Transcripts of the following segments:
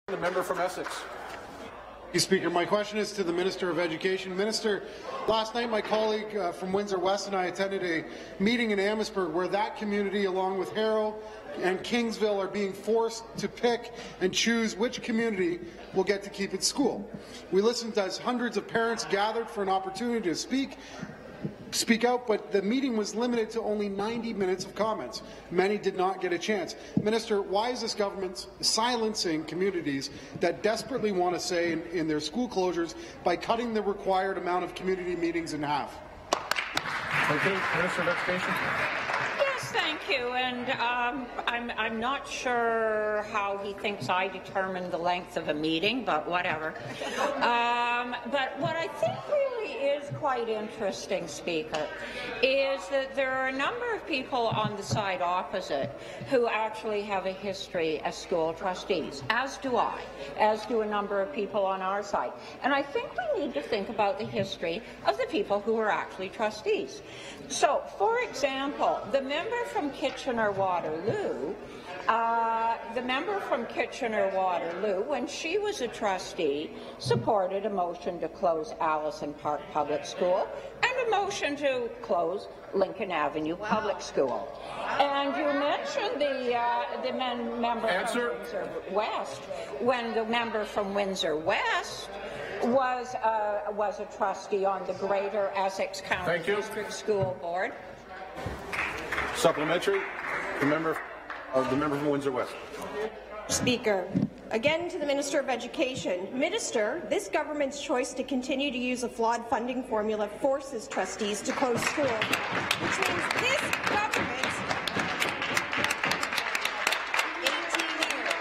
The member from Essex. Speaker, my question is to the Minister of Education. Minister, last night my colleague from Windsor West and I attended a meeting in Amherstburg where that community, along with Harrow and Kingsville, are being forced to pick and choose which community will get to keep its school. We listened as hundreds of parents gathered for an opportunity to speak out, but the meeting was limited to only 90 minutes of comments. Many did not get a chance. Minister, why is this government silencing communities that desperately want to say in their school closures by cutting the required amount of community meetings in half? Thank you. Minister of Education. Yes, thank you. And I'm not sure how he thinks I determine the length of a meeting, but whatever. But what I think really is quite interesting, Speaker, is that there are a number of people on the side opposite who actually have a history as school trustees, as do I, as do a number of people on our side. And I think we need to think about the history of the people who are actually trustees. So, for example, the member from Kitchener-Waterloo, when she was a trustee, supported a motion to close Allison Park Public School and a motion to close Lincoln Avenue Public School. And you mentioned the member from Windsor West. When the member from Windsor West was a trustee on the Greater Essex County District School Board. Supplementary. The member from Windsor West. Speaker, again to the Minister of Education. Minister, this government's choice to continue to use a flawed funding formula forces trustees to close schools, which means this government, 18 years.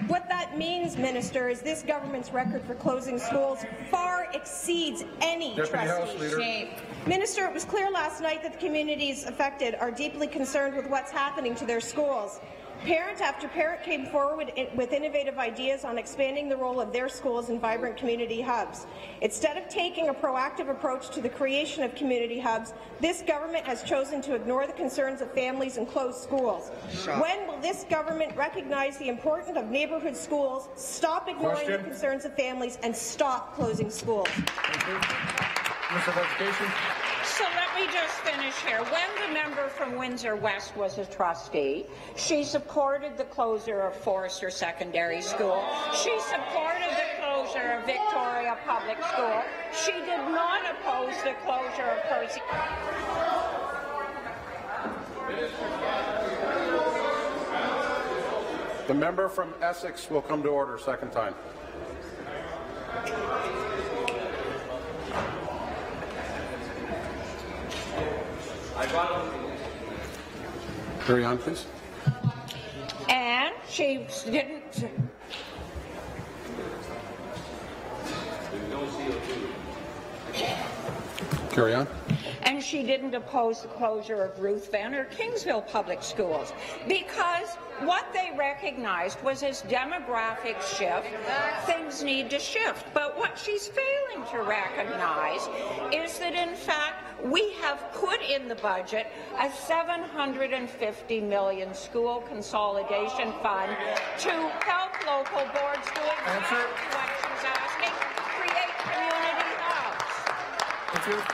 What that means, Minister, is this government's record for closing schools far exceeds any trustee's. Minister, it was clear last night that the communities affected are deeply concerned with what's happening to their schools. Parent after parent came forward with innovative ideas on expanding the role of their schools in vibrant community hubs. Instead of taking a proactive approach to the creation of community hubs, this government has chosen to ignore the concerns of families and close schools. When will this government recognize the importance of neighbourhood schools, stop ignoring the concerns of families, and stop closing schools? Minister of Education. So let me just finish here. When the member from Windsor West was a trustee, she supported the closure of Forrester Secondary School. She supported the closure of Victoria Public School. She did not oppose the closure of Percy. The member from Essex will come to order second time. Carry on, please. And she didn't. Carry on. And she didn't oppose the closure of Ruth Venner Kingsville Public Schools because what they recognized was as demographic shift, things need to shift. But what she's failing to recognize is that, in fact, we have put in the budget a $750 million school consolidation fund to help local boards do exactly what she's asking, create community hubs.